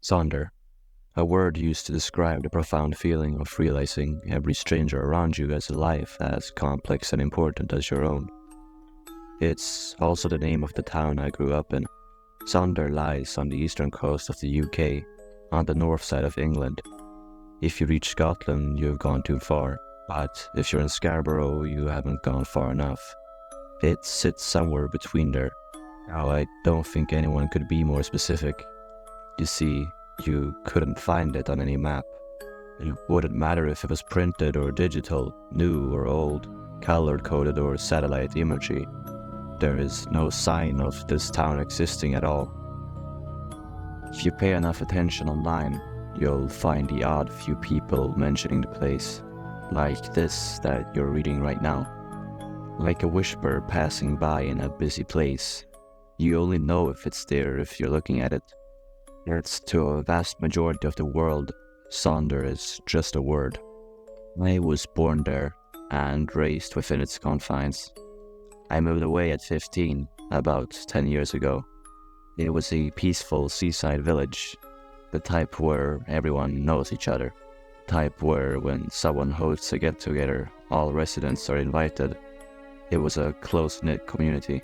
Sonder, a word used to describe the profound feeling of realizing every stranger around you has a life as complex and important as your own. It's also the name of the town I grew up in. Sonder lies on the eastern coast of the UK, on the north side of England. If you reach Scotland, you've gone too far, but if you're in Scarborough, you haven't gone far enough. It sits somewhere between there. Now, I don't think anyone could be more specific. You see, you couldn't find it on any map. It wouldn't matter if it was printed or digital, new or old, color-coded or satellite imagery. There is no sign of this town existing at all. If you pay enough attention online, you'll find the odd few people mentioning the place, like this that you're reading right now. Like a whisper passing by in a busy place. You only know if it's there if you're looking at it. Yet to a vast majority of the world, Sonder is just a word. I was born there and raised within its confines. I moved away at 15, about 10 years ago. It was a peaceful seaside village, the type where everyone knows each other, the type where when someone hosts a get-together, all residents are invited. It was a close-knit community.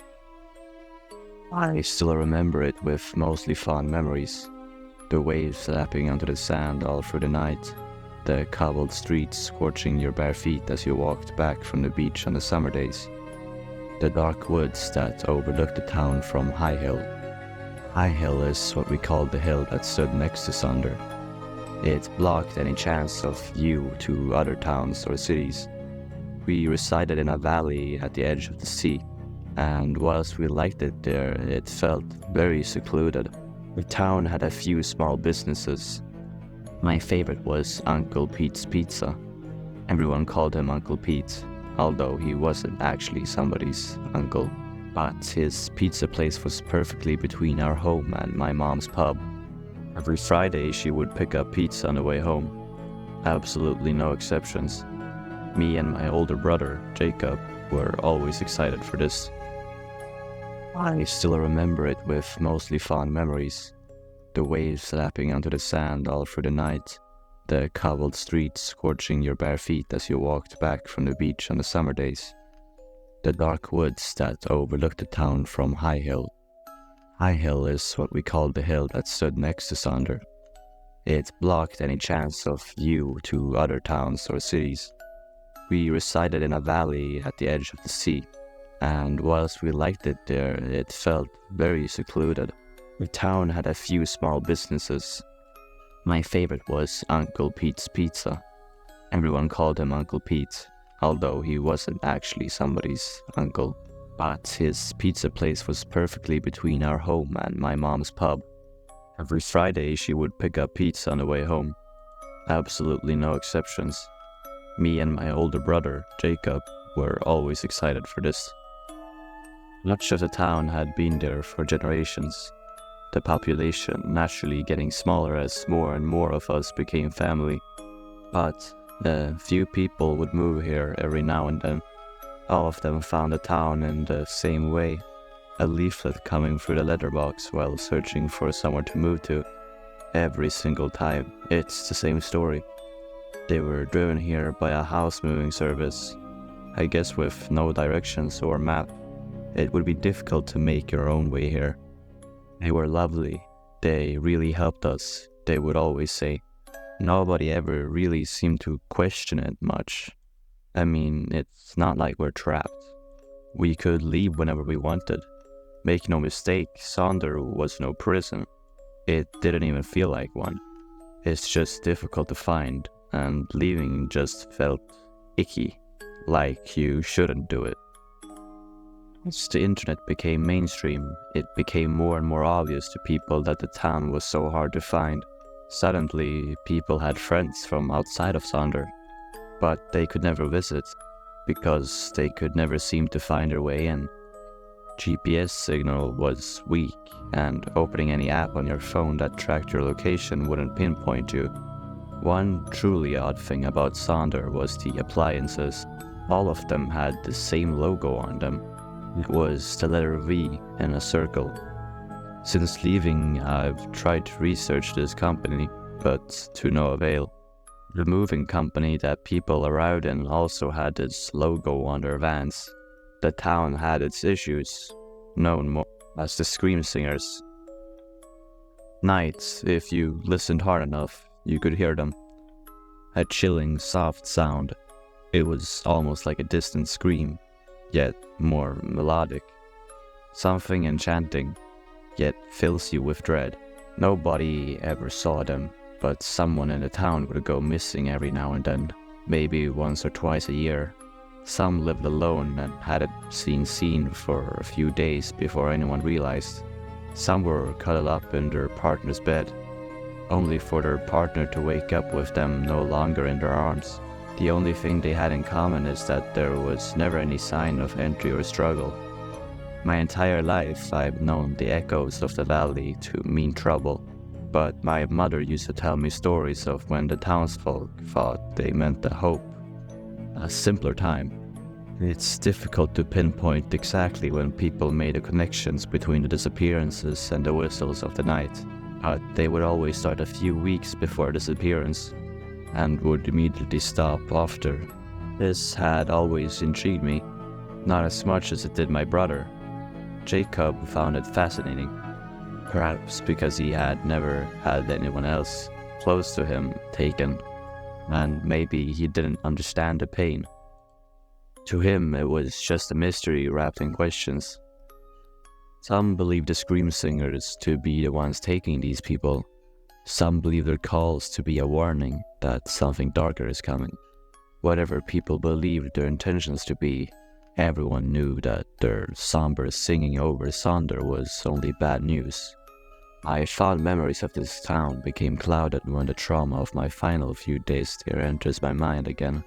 I still remember it with mostly fond memories. The waves lapping onto the sand all through the night, the cobbled streets scorching your bare feet as you walked back from the beach on the summer days, the dark woods that overlooked the town from High Hill. High Hill is what we called the hill that stood next to Sonder. It blocked any chance of view to other towns or cities. We resided in a valley at the edge of the sea, and whilst we liked it there, it felt very secluded. The town had a few small businesses. My favorite was Uncle Pete's Pizza. Everyone called him Uncle Pete, although he wasn't actually somebody's uncle. But his pizza place was perfectly between our home and my mom's pub. Every Friday she would pick up pizza on the way home. Absolutely no exceptions. Me and my older brother, Jacob, were always excited for this. I still remember it with mostly fond memories. The waves lapping onto the sand all through the night, the cobbled streets scorching your bare feet as you walked back from the beach on the summer days, the dark woods that overlooked the town from High Hill. High Hill is what we called the hill that stood next to Sonder. It blocked any chance of view to other towns or cities. We resided in a valley at the edge of the sea, and whilst we liked it there, it felt very secluded. The town had a few small businesses. My favorite was Uncle Pete's Pizza. Everyone called him Uncle Pete, although he wasn't actually somebody's uncle. But his pizza place was perfectly between our home and my mom's pub. Every Friday she would pick up pizza on the way home. Absolutely no exceptions. Me and my older brother, Jacob, were always excited for this. Much of the town had been there for generations, the population naturally getting smaller as more and more of us became family. But a few people would move here every now and then. All of them found the town in the same way, a leaflet coming through the letterbox while searching for somewhere to move to. Every single time, it's the same story. They were driven here by a house moving service, I guess with no directions or map. It would be difficult to make your own way here. They were lovely. They really helped us, they would always say. Nobody ever really seemed to question it much. I mean, it's not like we're trapped. We could leave whenever we wanted. Make no mistake, Sonder was no prison. It didn't even feel like one. It's just difficult to find, and leaving just felt icky, like you shouldn't do it. As the internet became mainstream, it became more and more obvious to people that the town was so hard to find. Suddenly, people had friends from outside of Sonder, but they could never visit, because they could never seem to find their way in. GPS signal was weak, and opening any app on your phone that tracked your location wouldn't pinpoint you. One truly odd thing about Sonder was the appliances. All of them had the same logo on them. It was the letter V in a circle. Since leaving, I've tried to research this company, but to no avail. The moving company that people arrived in also had its logo on their vans. The town had its issues, known more as the Scream Singers. Nights, if you listened hard enough, you could hear them. A chilling, soft sound. It was almost like a distant scream, yet more melodic. Something enchanting, yet fills you with dread. Nobody ever saw them, but someone in the town would go missing every now and then, maybe once or twice a year. Some lived alone and hadn't seen for a few days before anyone realized. Some were cuddled up in their partner's bed, only for their partner to wake up with them no longer in their arms. The only thing they had in common is that there was never any sign of entry or struggle. My entire life I've known the echoes of the valley to mean trouble, but my mother used to tell me stories of when the townsfolk thought they meant the hope, a simpler time. It's difficult to pinpoint exactly when people made the connections between the disappearances and the whistles of the night, but they would always start a few weeks before disappearance, and would immediately stop after. This had always intrigued me, not as much as it did my brother. Jacob found it fascinating, perhaps because he had never had anyone else close to him taken, and maybe he didn't understand the pain. To him, it was just a mystery wrapped in questions. Some believe the Scream Singers to be the ones taking these people. Some believe their calls to be a warning that something darker is coming. Whatever people believed their intentions to be, everyone knew that their somber singing over Sonder was only bad news. My fond memories of this town became clouded when the trauma of my final few days there enters my mind again.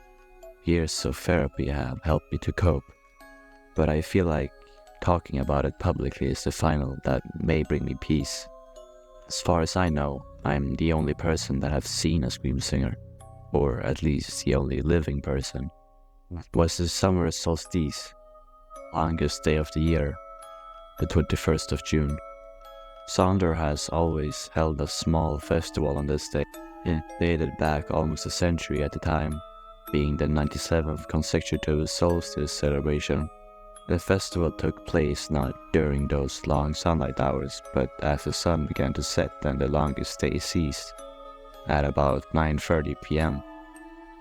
Years of therapy have helped me to cope, but I feel like talking about it publicly is the final that may bring me peace. As far as I know, I'm the only person that have seen a Scream Singer, or at least the only living person. It was the summer solstice, longest day of the year, the 21st of June. Sonder has always held a small festival on this day. It dated back almost a century at the time, being the 97th consecutive solstice celebration. The festival took place not during those long sunlight hours, but as the sun began to set and the longest day ceased, at about 9:30 p.m.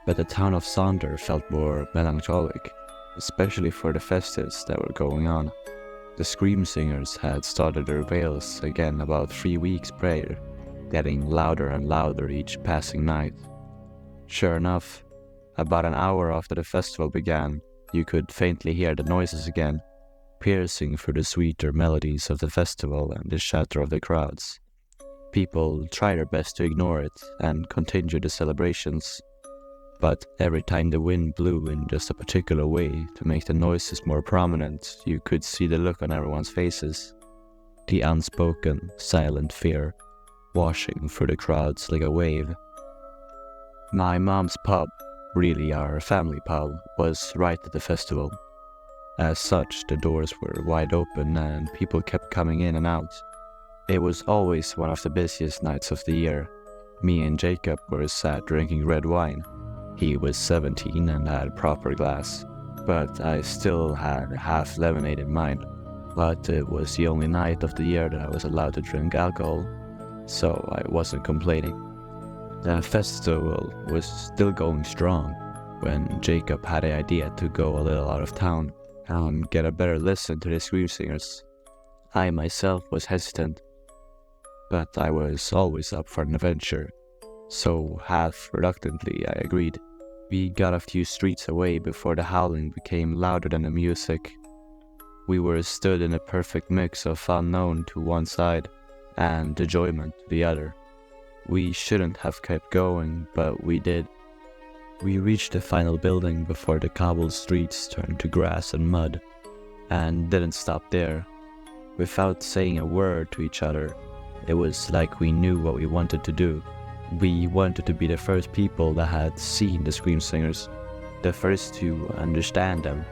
But the town of Sonder felt more melancholic, especially for the festives that were going on. The Scream Singers had started their wails again about 3 weeks prior, getting louder and louder each passing night. Sure enough, about an hour after the festival began, you could faintly hear the noises again, piercing through the sweeter melodies of the festival and the chatter of the crowds. People tried their best to ignore it and continue the celebrations, but every time the wind blew in just a particular way to make the noises more prominent, you could see the look on everyone's faces, the unspoken, silent fear washing through the crowds like a wave. My mom's pub, really our family pub, was right at the festival. As such, the doors were wide open and people kept coming in and out. It was always one of the busiest nights of the year. Me and Jacob were sat drinking red wine. He was 17 and had a proper glass, but I still had half lemonade in mine. But it was the only night of the year that I was allowed to drink alcohol, so I wasn't complaining. The festival was still going strong when Jacob had the idea to go a little out of town and get a better listen to the Scream Singers. I myself was hesitant, but I was always up for an adventure, so half reluctantly I agreed. We got a few streets away before the howling became louder than the music. We were stood in a perfect mix of unknown to one side and enjoyment to the other. We shouldn't have kept going, but we did. We reached the final building before the cobbled streets turned to grass and mud, and didn't stop there. Without saying a word to each other, it was like we knew what we wanted to do. We wanted to be the first people that had seen the Scream Singers, the first to understand them.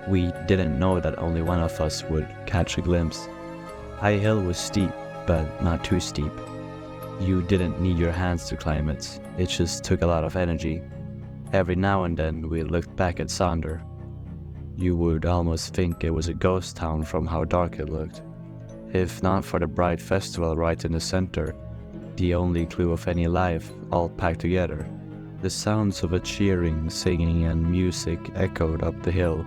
We didn't know that only one of us would catch a glimpse. High Hill was steep, but not too steep. You didn't need your hands to climb it. It just took a lot of energy. Every now and then we looked back at Sander. You would almost think it was a ghost town from how dark it looked. If not for the bright festival right in the center, the only clue of any life all packed together. The sounds of a cheering, singing and music echoed up the hill.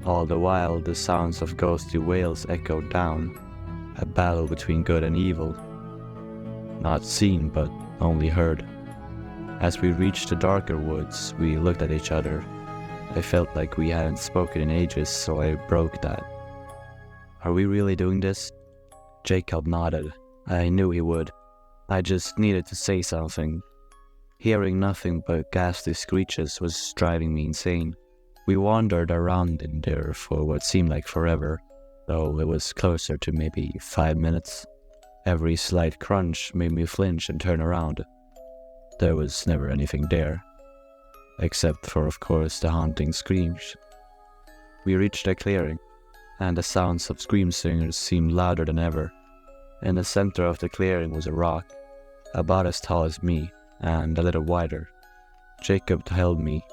All the while the sounds of ghostly wails echoed down, a battle between good and evil. Not seen, but only heard. As we reached the darker woods, we looked at each other. I felt like we hadn't spoken in ages, so I broke that. Are we really doing this? Jacob nodded. I knew he would. I just needed to say something. Hearing nothing but ghastly screeches was driving me insane. We wandered around in there for what seemed like forever, though it was closer to maybe 5 minutes. Every slight crunch made me flinch and turn around. There was never anything there, except for, of course, the haunting screams. We reached a clearing, and the sounds of scream singers seemed louder than ever. In the center of the clearing was a rock, about as tall as me, and a little wider. Jacob held me,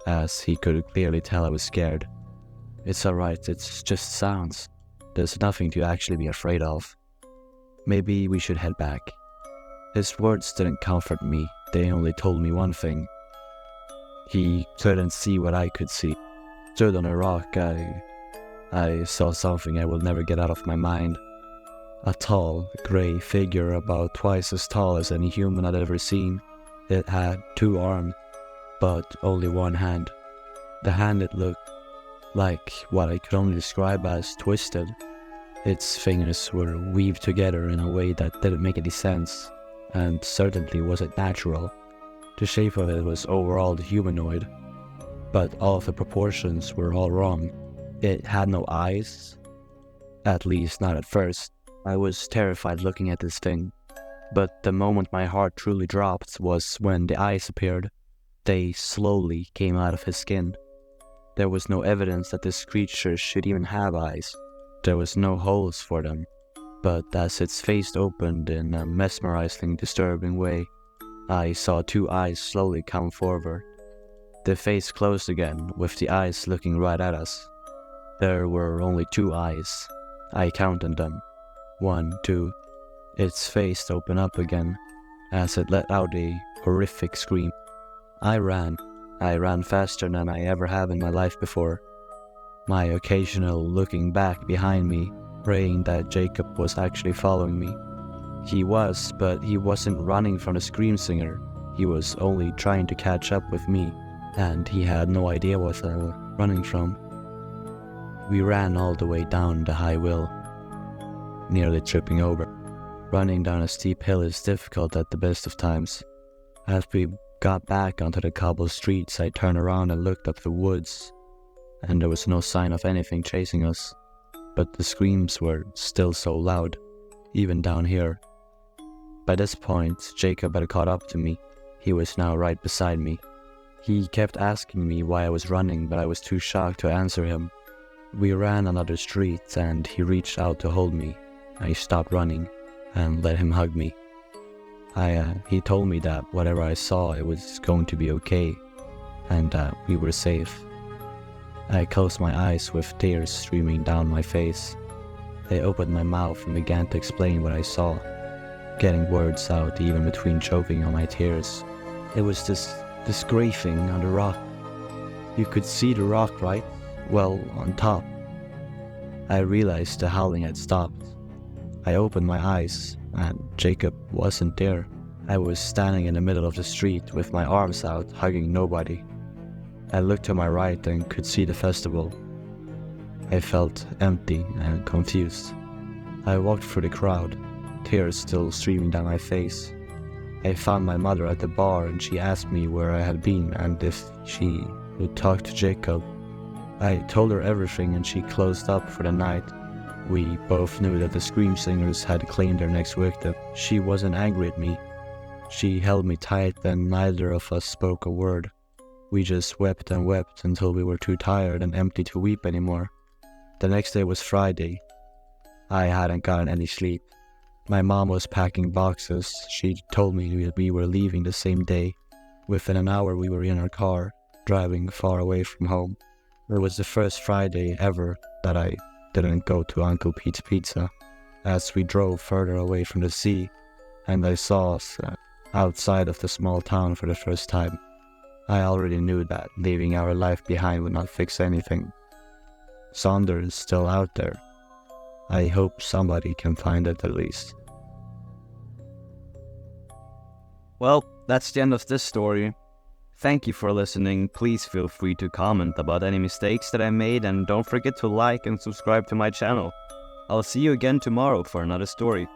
as he could clearly tell I was scared. It's alright, it's just sounds. There's nothing to actually be afraid of. Maybe we should head back. His words didn't comfort me, they only told me one thing. He couldn't see what I could see. Stood on a rock, I saw something I will never get out of my mind. A tall, grey figure about twice as tall as any human I'd ever seen. It had 2 arms, but only one hand. The hand it looked like what I could only describe as twisted. Its fingers were weaved together in a way that didn't make any sense, and certainly wasn't natural. The shape of it was overall humanoid, but all of the proportions were all wrong. It had no eyes, at least not at first. I was terrified looking at this thing, but the moment my heart truly dropped was when the eyes appeared. They slowly came out of his skin. There was no evidence that this creature should even have eyes. There was no holes for them, but as its face opened in a mesmerizing, disturbing way, I saw 2 eyes slowly come forward. The face closed again, with the eyes looking right at us. There were only 2 eyes. I counted them. 1, 2. Its face opened up again, as it let out a horrific scream. I ran faster than I ever have in my life before. My occasional looking back behind me, praying that Jacob was actually following me. He was, but he wasn't running from the scream singer. He was only trying to catch up with me, and he had no idea what I was running from. We ran all the way down the high hill, nearly tripping over. Running down a steep hill is difficult at the best of times. As we got back onto the cobbled streets, I turned around and looked up the woods, and there was no sign of anything chasing us. But the screams were still so loud, even down here. By this point, Jacob had caught up to me. He was now right beside me. He kept asking me why I was running, but I was too shocked to answer him. We ran another street, and he reached out to hold me. I stopped running and let him hug me. He told me that whatever I saw, it was going to be okay, and that we were safe. I closed my eyes with tears streaming down my face. I opened my mouth and began to explain what I saw, getting words out even between choking on my tears. It was this grey thing on the rock. You could see the rock, right? Well, on top. I realized the howling had stopped. I opened my eyes, and Jacob wasn't there. I was standing in the middle of the street with my arms out, hugging nobody. I looked to my right and could see the festival. I felt empty and confused. I walked through the crowd, tears still streaming down my face. I found my mother at the bar, and she asked me where I had been and if she would talk to Jacob. I told her everything, and she closed up for the night. We both knew that the scream singers had claimed their next victim. She wasn't angry at me. She held me tight, and neither of us spoke a word. We just wept and wept until we were too tired and empty to weep anymore. The next day was Friday. I hadn't gotten any sleep. My mom was packing boxes. She told me that we were leaving the same day. Within an hour we were in our car, driving far away from home. It was the first Friday ever that I didn't go to Uncle Pete's Pizza. As we drove further away from the sea, and I saw us outside of the small town for the first time, I already knew that leaving our life behind would not fix anything. Sonder is still out there. I hope somebody can find it at least. Well, that's the end of this story. Thank you for listening. Please feel free to comment about any mistakes that I made, and don't forget to like and subscribe to my channel. I'll see you again tomorrow for another story.